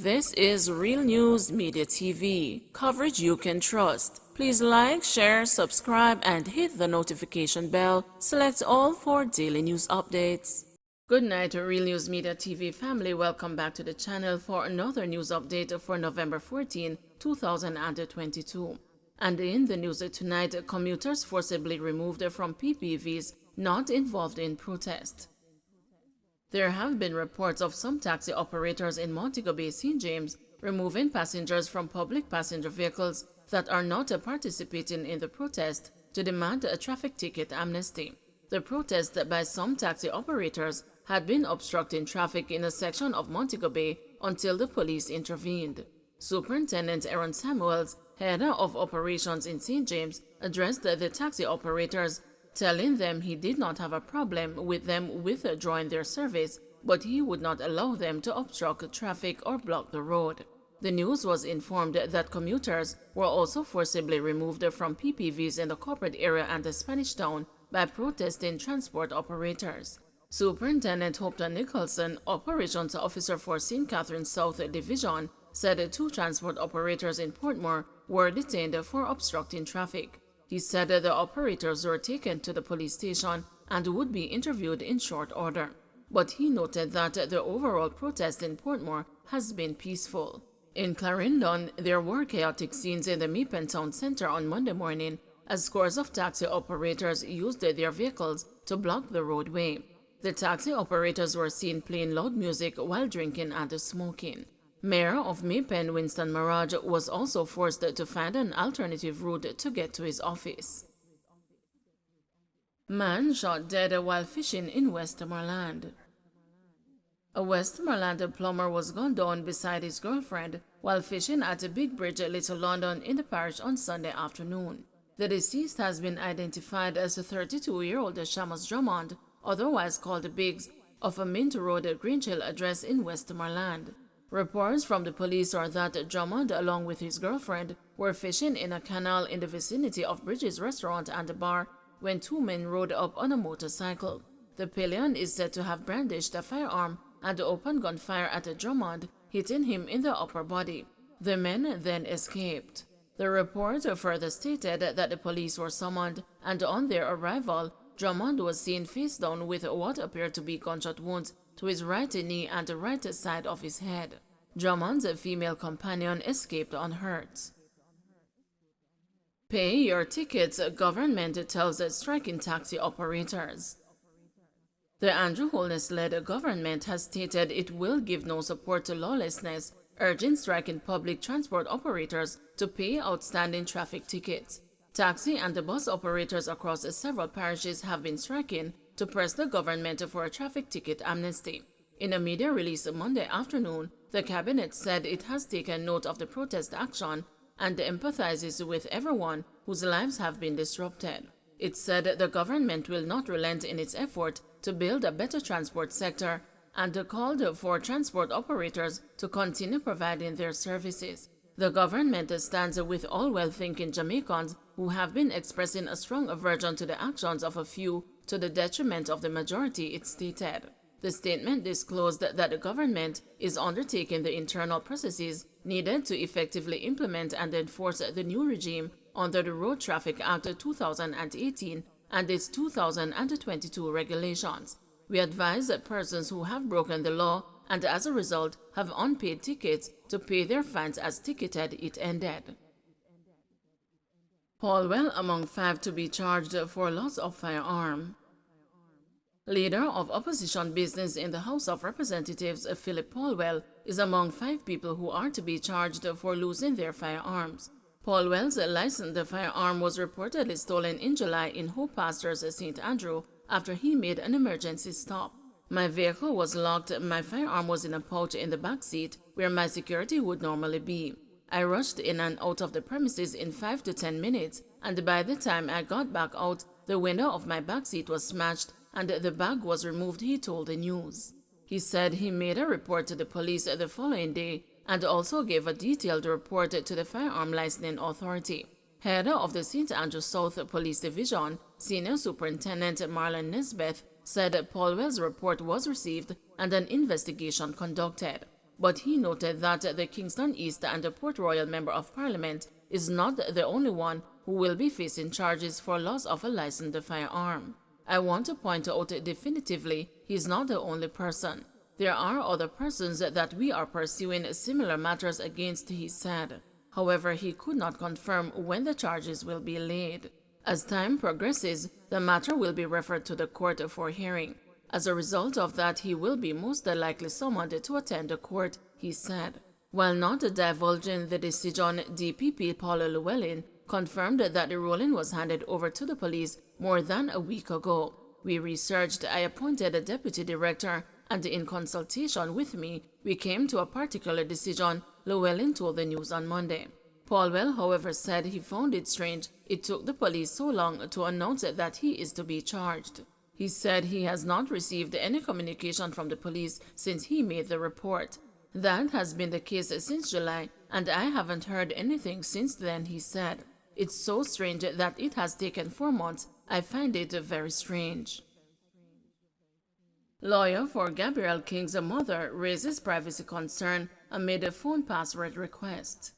This is Real News Media TV, coverage you can trust. Please like, share, subscribe, and hit the notification bell. Select all for daily news updates. Good night, Real News Media TV family. Welcome back to the channel for another news update for November 14, 2022. And in the news tonight, commuters forcibly removed from PPVs not involved in protest. There have been reports of some taxi operators in Montego Bay, St. James, removing passengers from public passenger vehicles that are not participating in the protest to demand a traffic ticket amnesty. The protest by some taxi operators had been obstructing traffic in a section of Montego Bay until the police intervened. Superintendent Aaron Samuels, head of operations in St. James, addressed the taxi operators, telling them he did not have a problem with them withdrawing their service, but he would not allow them to obstruct traffic or block the road. The news was informed that commuters were also forcibly removed from PPVs in the corporate area and the Spanish Town by protesting transport operators. Superintendent Hope Nicholson, operations officer for St. Catharines South Division, said 2 transport operators in Portmore were detained for obstructing traffic. He said the operators were taken to the police station and would be interviewed in short order. But he noted that the overall protest in Portmore has been peaceful. In Clarendon, there were chaotic scenes in the Meepen Town Center on Monday morning as scores of taxi operators used their vehicles to block the roadway. The taxi operators were seen playing loud music while drinking and smoking. Mayor of Meepen, Winston Maraj, was also forced to find an alternative route to get to his office. Man shot dead while fishing in Westmoreland. A Westmoreland plumber was gunned down beside his girlfriend while fishing at a Big Bridge, Little London, in the parish on Sunday afternoon. The deceased has been identified as a 32-year-old Shamus Drummond, otherwise called Biggs, of a Mint Road, Greenhill address in Westmoreland. Reports from the police are that Drummond, along with his girlfriend, were fishing in a canal in the vicinity of Bridges Restaurant and Bar when 2 men rode up on a motorcycle. The pillion is said to have brandished a firearm and opened gunfire at Drummond, hitting him in the upper body. The men then escaped. The report further stated that the police were summoned, and on their arrival, Drummond was seen face down with what appeared to be gunshot wounds to his right knee and the right side of his head. Drummond's female companion escaped unhurt. Pay your tickets, government tells striking taxi operators. The Andrew Holness-led government has stated it will give no support to lawlessness, urging striking public transport operators to pay outstanding traffic tickets. Taxi and bus operators across several parishes have been striking to press the government for a traffic ticket amnesty. In a media release Monday afternoon, the cabinet said it has taken note of the protest action and empathizes with everyone whose lives have been disrupted. It said the government will not relent in its effort to build a better transport sector and called for transport operators to continue providing their services. The government stands with all well-thinking Jamaicans who have been expressing a strong aversion to the actions of a few to the detriment of the majority, it stated. The statement disclosed that the government is undertaking the internal processes needed to effectively implement and enforce the new regime under the Road Traffic Act 2018 and its 2022 regulations. We advise persons who have broken the law and as a result have unpaid tickets to pay their fines as ticketed, it ended. Paulwell among 5 to be charged for loss of firearm. Leader of opposition business in the House of Representatives, Philip Paulwell, is among 5 people who are to be charged for losing their firearms. Paulwell's licensed firearm was reportedly stolen in July in Hope Pastors, St. Andrew, after he made an emergency stop. My vehicle was locked. My firearm was in a pouch in the back seat where my security would normally be. I rushed in and out of the premises in 5 to 10 minutes, and by the time I got back out, the window of my back seat was smashed and the bag was removed, he told the news. He said he made a report to the police the following day and also gave a detailed report to the Firearm Licensing Authority. Head of the St. Andrew South Police Division, Senior Superintendent Marlon Nesbeth, said Paulwell's report was received and an investigation conducted. but he noted that the Kingston East and the Port Royal Member of Parliament is not the only one who will be facing charges for loss of a licensed firearm. I want to point out definitively he is not the only person. There are other persons that we are pursuing similar matters against, he said. However, he could not confirm when the charges will be laid. As time progresses, the matter will be referred to the court for hearing. As a result of that, he will be most likely summoned to attend the court, he said. While not divulging the decision, DPP Paul Llewellyn confirmed that the ruling was handed over to the police more than a week ago. We researched, I appointed a deputy director, and in consultation with me, we came to a particular decision, Llewellyn told the news on Monday. Paulwell, however, said he found it strange it took the police so long to announce that he is to be charged. He said he has not received any communication from the police since he made the report. That has been the case since July, and I haven't heard anything since then, he said. It's so strange that it has taken 4 months. I find it very strange. Lawyer for Gabrielle King's mother raises privacy concern amid a phone password request.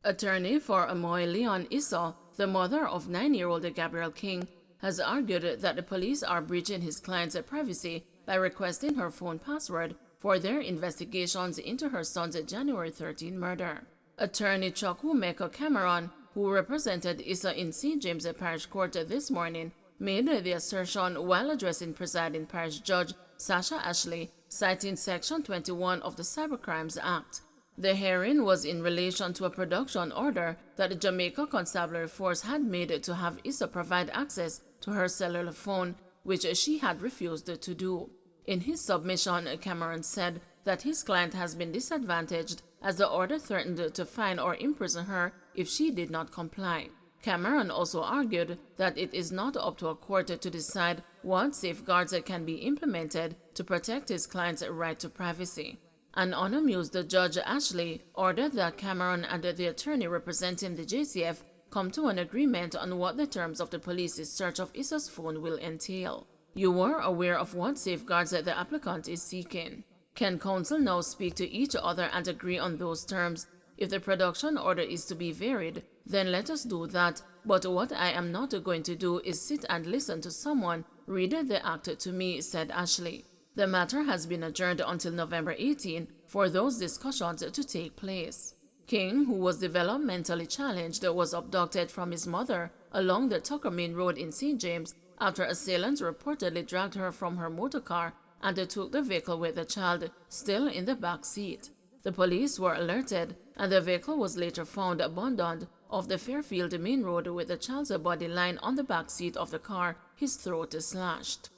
Attorney for Amoy Leon Issa, the mother of 9-year-old Gabrielle King, has argued that the police are breaching his client's privacy by requesting her phone password for their investigations into her son's January 13 murder. Attorney Chukwumeka Cameron, who represented Issa in St. James Parish Court this morning, made the assertion while addressing presiding parish judge Sasha Ashley, citing Section 21 of the Cybercrimes Act. The hearing was in relation to a production order that the Jamaica Constabulary Force had made to have Issa provide access to her cellular phone, which she had refused to do. In his submission, Cameron said that his client has been disadvantaged as the order threatened to fine or imprison her if she did not comply. Cameron also argued that it is not up to a court to decide what safeguards can be implemented to protect his client's right to privacy. An unamused Judge Ashley ordered that Cameron and the attorney representing the JCF come to an agreement on what the terms of the police's search of Issa's phone will entail. You were aware of what safeguards the applicant is seeking. Can counsel now speak to each other and agree on those terms? If the production order is to be varied, then let us do that, but what I am not going to do is sit and listen to someone read the act to me, said Ashley. The matter has been adjourned until November 18 for those discussions to take place. King, who was developmentally challenged, was abducted from his mother along the Tucker Main Road in St. James after assailants reportedly dragged her from her motorcar and took the vehicle with the child still in the back seat. The police were alerted, and the vehicle was later found abandoned off the Fairfield Main Road with the child's body lying on the back seat of the car, his throat slashed.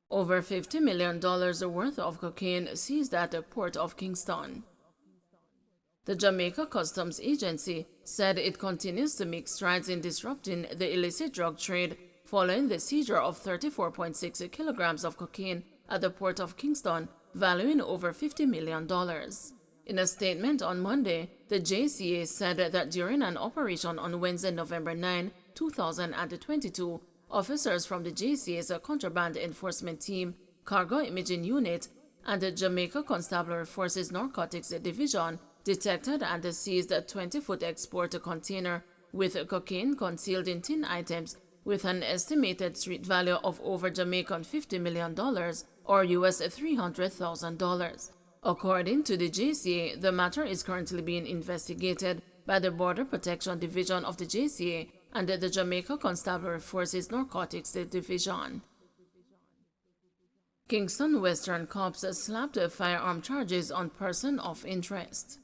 Over $50 million worth of cocaine seized at the port of Kingston. The Jamaica Customs Agency said it continues to make strides in disrupting the illicit drug trade following the seizure of 34.6 kilograms of cocaine at the port of Kingston, valuing over $50 million. In a statement on Monday, the JCA said that during an operation on Wednesday, November 9, 2022, officers from the JCA's Contraband Enforcement Team, Cargo Imaging Unit, and the Jamaica Constabulary Force's Narcotics Division detected and seized a 20-foot export container with cocaine concealed in tin items with an estimated street value of over Jamaican $50 million or US $300,000. According to the JCA, the matter is currently being investigated by the Border Protection Division of the JCA and the Jamaica Constabulary Force's Narcotics Division. Kingston Western cops slapped firearm charges on person of interest.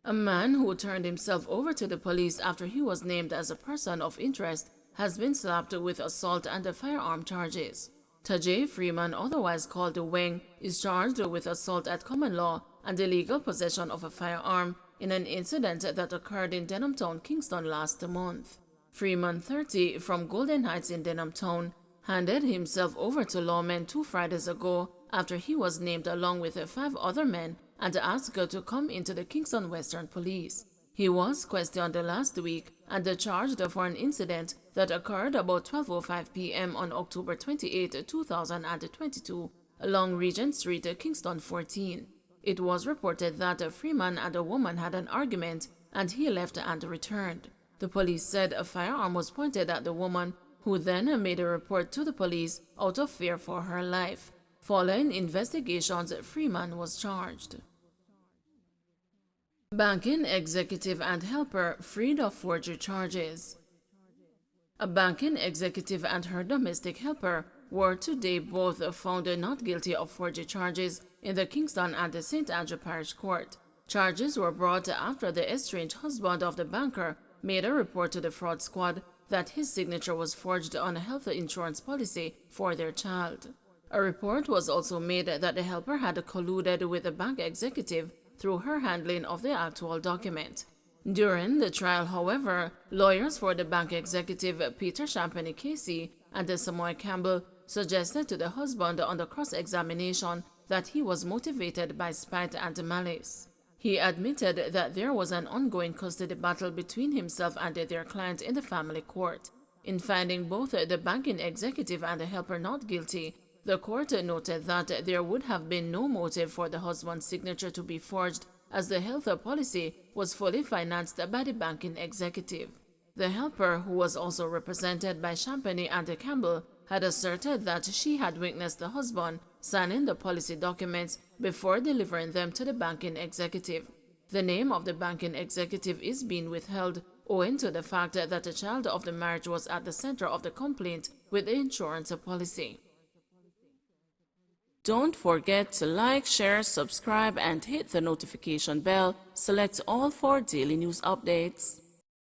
A man who turned himself over to the police after he was named as a person of interest has been slapped with assault and firearm charges. Tajay Freeman, otherwise called Weng, is charged with assault at common law and illegal possession of a firearm in an incident that occurred in Denhamtown, Kingston last month. Freeman, 30, from Golden Heights in Denhamtown, handed himself over to lawmen 2 Fridays ago after he was named along with 5 other men and asked to come into the Kingston Western Police. He was questioned last week and charged for an incident that occurred about 12:05 p.m. on October 28, 2022 along Regent Street, Kingston 14. It was reported that Freeman and a woman had an argument and he left and returned. The police said a firearm was pointed at the woman, who then made a report to the police out of fear for her life. Following investigations, Freeman was charged. Banking executive and helper freed of forgery charges. A banking executive and her domestic helper were today both found not guilty of forgery charges in the Kingston and the St. Andrew Parish Court. Charges were brought after the estranged husband of the banker made a report to the fraud squad that his signature was forged on a health insurance policy for their child. A report was also made that the helper had colluded with the bank executive through her handling of the actual document. During the trial, however, lawyers for the bank executive Peter Champagne Casey and Samoy Campbell suggested to the husband on the cross-examination that he was motivated by spite and malice. He admitted that there was an ongoing custody battle between himself and their client in the family court. In finding both the banking executive and the helper not guilty, the court noted that there would have been no motive for the husband's signature to be forged, as the health policy was fully financed by the banking executive. The helper, who was also represented by Champagne and Campbell, had asserted that she had witnessed the husband signing the policy documents before delivering them to the banking executive. The name of the banking executive is being withheld owing to the fact that the child of the marriage was at the center of the complaint with the insurance policy. Don't forget to like, share, subscribe, and hit the notification bell. Select all for daily news updates.